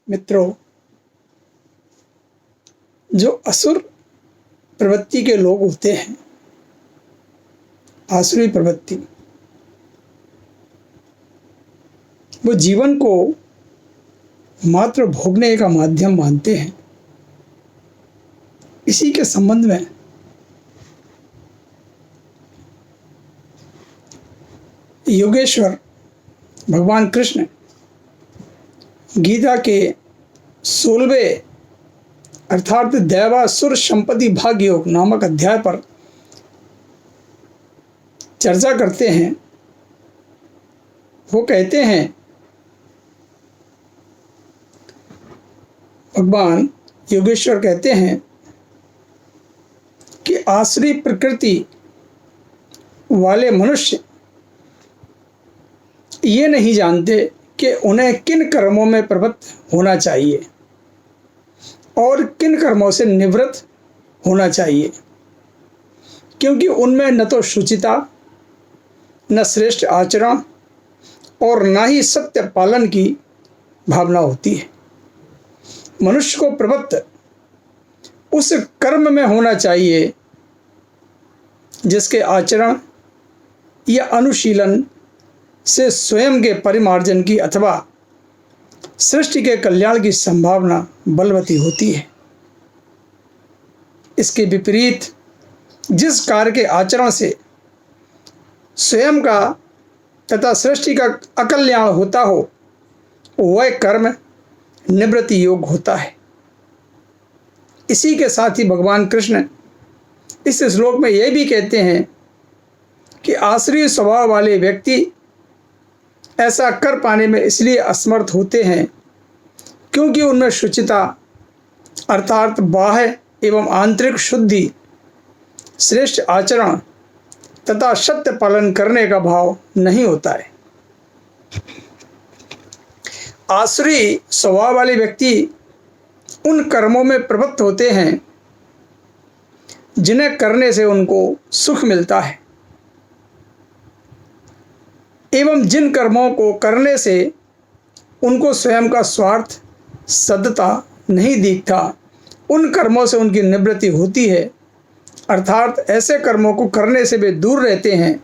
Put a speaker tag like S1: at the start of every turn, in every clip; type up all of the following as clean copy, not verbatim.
S1: मित्रों, जो असुर प्रवृत्ति के लोग होते हैं, आसुरी प्रवृत्ति, वो जीवन को मात्र भोगने का माध्यम मानते हैं। इसी के संबंध में योगेश्वर भगवान कृष्ण गीता के 16वें अर्थात दैवासुर संपत्ति भाग योग नामक अध्याय पर चर्चा करते हैं। वो कहते हैं, भगवान योगेश्वर कहते हैं कि आसुरी प्रकृति वाले मनुष्य ये नहीं जानते कि उन्हें किन कर्मों में प्रवृत्त होना चाहिए और किन कर्मों से निवृत्त होना चाहिए, क्योंकि उनमें न तो शुचिता, न श्रेष्ठ आचरण और न ही सत्य पालन की भावना होती है। मनुष्य को प्रवृत्त उस कर्म में होना चाहिए जिसके आचरण या अनुशीलन से स्वयं के परिमार्जन की अथवा सृष्टि के कल्याण की संभावना बलवती होती है। इसके विपरीत जिस कार्य के आचरण से स्वयं का तथा सृष्टि का अकल्याण होता हो, वह कर्म निवृत्ति योग होता है। इसी के साथ ही भगवान कृष्ण इस श्लोक में यह भी कहते हैं कि आसुरी स्वभाव वाले व्यक्ति ऐसा कर पाने में इसलिए असमर्थ होते हैं क्योंकि उनमें शुचिता अर्थात बाह्य एवं आंतरिक शुद्धि, श्रेष्ठ आचरण तथा सत्य पालन करने का भाव नहीं होता है। आसुरी स्वभाव वाले व्यक्ति उन कर्मों में प्रवृत्त होते हैं जिन्हें करने से उनको सुख मिलता है एवं जिन कर्मों को करने से उनको स्वयं का स्वार्थ, सद्धता नहीं दिखता, उन कर्मों से उनकी निवृत्ति होती है। अर्थात ऐसे कर्मों को करने से वे दूर रहते हैं।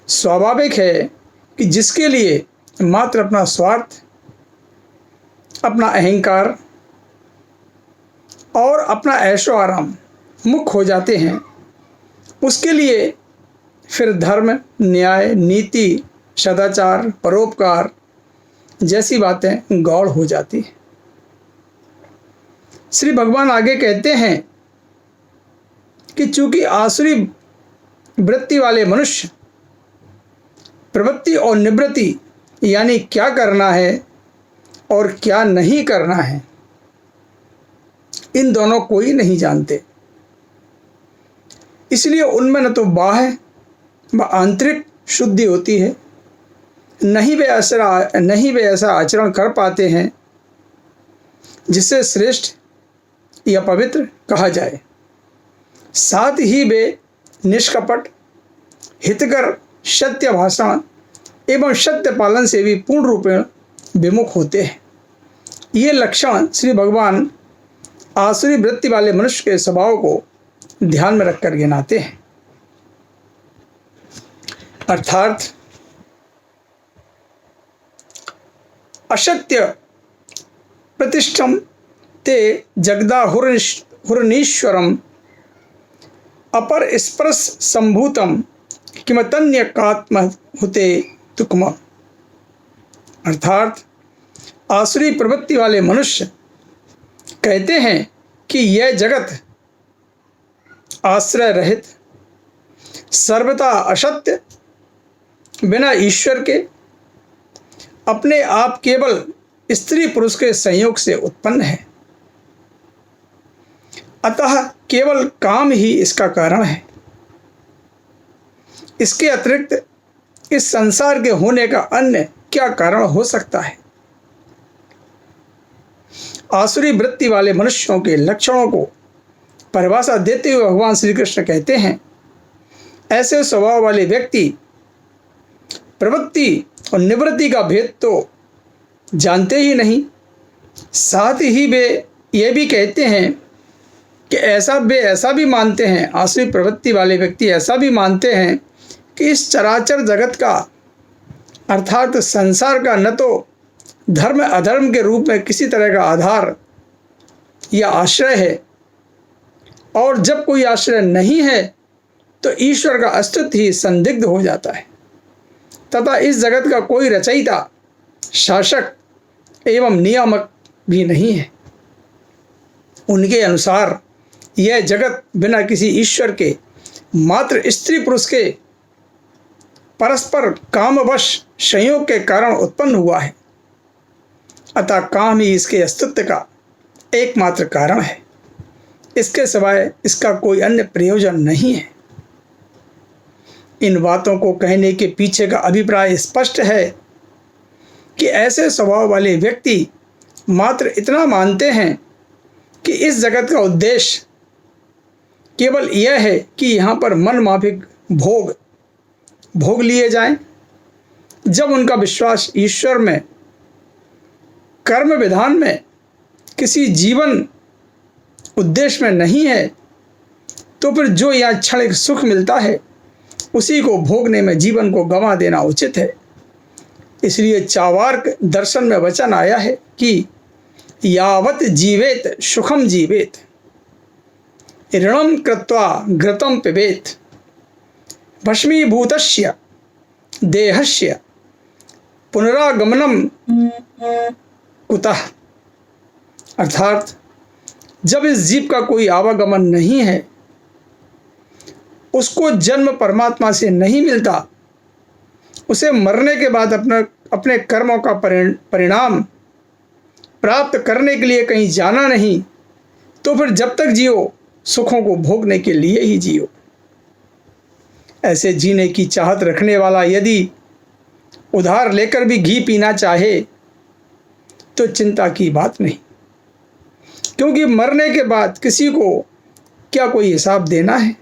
S1: स्वाभाविक है कि जिसके लिए मात्र अपना स्वार्थ, अपना अहंकार और ऐशो आराम मुख हो जाते हैं, उसके लिए फिर धर्म, न्याय, नीति, सदाचार, परोपकार जैसी बातें गौड़ हो जाती हैं। श्री भगवान आगे कहते हैं कि चूंकि आसुरी वृत्ति वाले मनुष्य प्रवृत्ति और निवृत्ति यानी क्या करना है और क्या नहीं करना है, इन दोनों को ही नहीं जानते, इसलिए उनमें न तो बाह्य व आंतरिक शुद्धि होती है, नहीं वे ऐसा आचरण कर पाते हैं जिससे श्रेष्ठ या पवित्र कहा जाए। साथ ही वे निष्कपट, हितकर, सत्य भाषण एवं सत्य पालन से भी पूर्ण रूपेण विमुख होते हैं। ये लक्षण श्री भगवान आसुरी वृत्ति वाले मनुष्य के स्वभाव को ध्यान में रखकर गिनाते हैं। अर्थात असत्य प्रतिष्ठम ते जगदाहुरनीश्वरम अपर स्पर्श संभूतम किमतन्यकात्म हुते तुकम। अर्थात आसुरी प्रवृत्ति वाले मनुष्य कहते हैं कि यह जगत आश्रय रहित, सर्वथा असत्य, बिना ईश्वर के, अपने आप केवल स्त्री पुरुष के संयोग से उत्पन्न है। अतः केवल काम ही इसका कारण है। इसके अतिरिक्त इस संसार के होने का अन्य क्या कारण हो सकता है। आसुरी वृत्ति वाले मनुष्यों के लक्षणों को परिभाषा देते हुए भगवान श्री कृष्ण कहते हैं, ऐसे स्वभाव वाले व्यक्ति प्रवृत्ति और निवृत्ति का भेद तो जानते ही नहीं साथ ही वे ये भी कहते हैं कि ऐसा भी मानते हैं, आसुरी प्रवृत्ति वाले व्यक्ति ऐसा भी मानते हैं कि इस चराचर जगत का अर्थात संसार का न तो धर्म अधर्म के रूप में किसी तरह का आधार या आश्रय है, और जब कोई आश्रय नहीं है तो ईश्वर का अस्तित्व ही संदिग्ध हो जाता है, तथा इस जगत का कोई रचयिता, शासक एवं नियामक भी नहीं है। उनके अनुसार यह जगत बिना किसी ईश्वर के मात्र स्त्री पुरुष के परस्पर कामवश संयोग के कारण उत्पन्न हुआ है, अतः काम ही इसके अस्तित्व का एकमात्र कारण है, इसके सिवाय इसका कोई अन्य प्रयोजन नहीं है। इन बातों को कहने के पीछे का अभिप्राय स्पष्ट है कि ऐसे स्वभाव वाले व्यक्ति मात्र इतना मानते हैं कि इस जगत का उद्देश्य केवल यह है कि यहाँ पर मन माफिक भोग लिए जाएं। जब उनका विश्वास ईश्वर में, कर्म विधान में, किसी जीवन उद्देश्य में नहीं है, तो फिर जो यहाँ क्षणिक सुख मिलता है उसी को भोगने में जीवन को गंवा देना उचित है। इसलिए चार्वाक दर्शन में वचन आया है कि यावत जीवेत सुखम जीवेत, ऋणम कृत्वा घृतम पिबेत, भस्मीभूतस्य देहस्य पुनरागमनम कुतः। अर्थात जब इस जीव का कोई आवागमन नहीं है, उसको जन्म परमात्मा से नहीं मिलता, उसे मरने के बाद अपने कर्मों का परिणाम प्राप्त करने के लिए कहीं जाना नहीं, तो फिर जब तक जियो सुखों को भोगने के लिए ही जियो। ऐसे जीने की चाहत रखने वाला यदि उधार लेकर भी घी पीना चाहे तो चिंता की बात नहीं, क्योंकि मरने के बाद किसी को क्या कोई हिसाब देना है।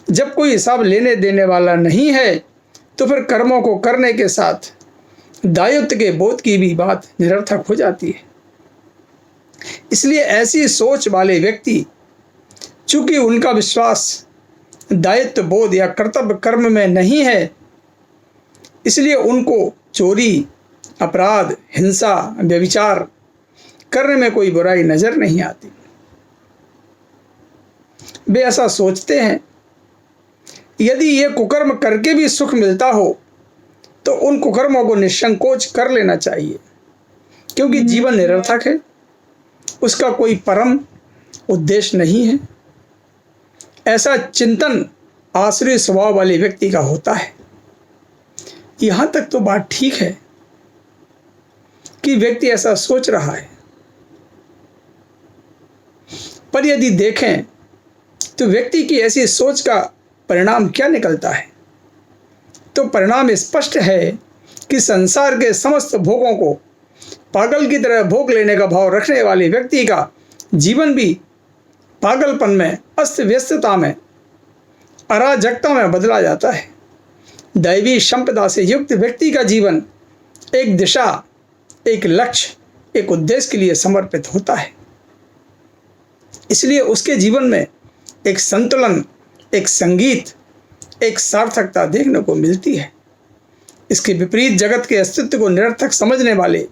S1: जब कोई हिसाब लेने देने वाला नहीं है तो फिर कर्मों को करने के साथ दायित्व के बोध की भी बात निरर्थक हो जाती है। इसलिए ऐसी सोच वाले व्यक्ति, चूंकि उनका विश्वास दायित्व बोध या कर्तव्य कर्म में नहीं है, इसलिए उनको चोरी, अपराध, हिंसा, व्यभिचार करने में कोई बुराई नजर नहीं आती। वे ऐसा सोचते हैं यदि ये कुकर्म करके भी सुख मिलता हो तो उन कुकर्मों को निसंकोच कर लेना चाहिए, क्योंकि जीवन निरर्थक है, उसका कोई परम उद्देश्य नहीं है। ऐसा चिंतन आसुरी स्वभाव वाले व्यक्ति का होता है। यहाँ तक तो बात ठीक है कि व्यक्ति ऐसा सोच रहा है, पर यदि देखें तो व्यक्ति की ऐसी सोच का परिणाम क्या निकलता है, तो परिणाम स्पष्ट है कि संसार के समस्त भोगों को पागल की तरह भोग लेने का भाव रखने वाले व्यक्ति का जीवन भी पागलपन में, अस्त व्यस्तता में, अराजकता में बदला जाता है। दैवी संपदा से युक्त व्यक्ति का जीवन एक दिशा, एक लक्ष्य, एक उद्देश्य के लिए समर्पित होता है। इसलिए उसके जीवन में एक संतुलन, एक संगीत, एक सार्थकता देखने को मिलती है। इसके विपरीत जगत के अस्तित्व को निरर्थक समझने वाले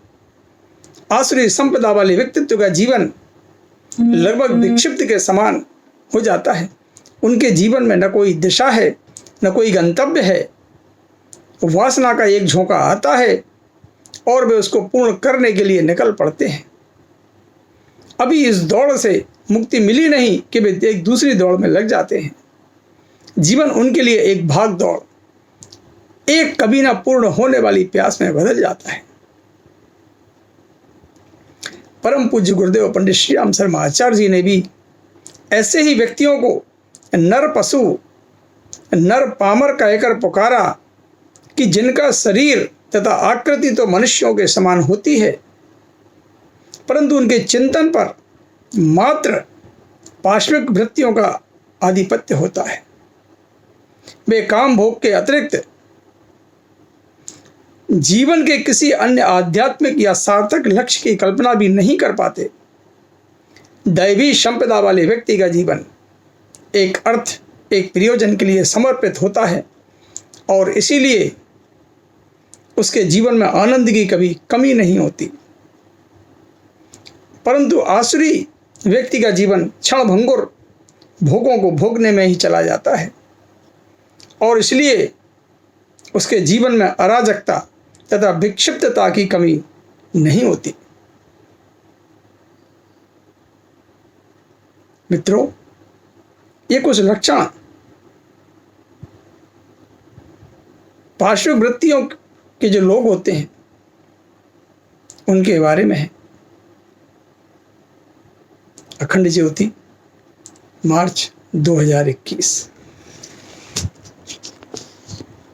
S1: आसुरी संपदा वाले व्यक्तित्व का जीवन लगभग विक्षिप्त के समान हो जाता है। उनके जीवन में न कोई दिशा है, न कोई गंतव्य है। वासना का एक झोंका आता है और वे उसको पूर्ण करने के लिए निकल पड़ते हैं। अभी इस दौड़ से मुक्ति मिली नहीं कि वे एक दूसरी दौड़ में लग जाते हैं। जीवन उनके लिए एक भाग दौड़, एक कभी ना पूर्ण होने वाली प्यास में बदल जाता है। परम पूज्य गुरुदेव पंडित श्री राम शर्मा आचार्य जी ने भी ऐसे ही व्यक्तियों को नर पशु, नर पामर कहकर पुकारा कि जिनका शरीर तथा आकृति तो मनुष्यों के समान होती है, परंतु उनके चिंतन पर मात्र पाश्विक वृत्तियों का आधिपत्य होता है। वे काम भोग के अतिरिक्त जीवन के किसी अन्य आध्यात्मिक या सार्थक लक्ष्य की कल्पना भी नहीं कर पाते। दैवी संपदा वाले व्यक्ति का जीवन एक अर्थ, एक प्रयोजन के लिए समर्पित होता है और इसीलिए उसके जीवन में आनंद की कभी कमी नहीं होती। परंतु आसुरी व्यक्ति का जीवन क्षणभंगुर भोगों को भोगने में ही चला जाता है और इसलिए उसके जीवन में अराजकता तथा विक्षिप्तता की कमी नहीं होती। मित्रों, ये कुछ लक्षण पार्श्व वृत्तियों के जो लोग होते हैं उनके बारे में है। अखंड ज्योति, मार्च 2021।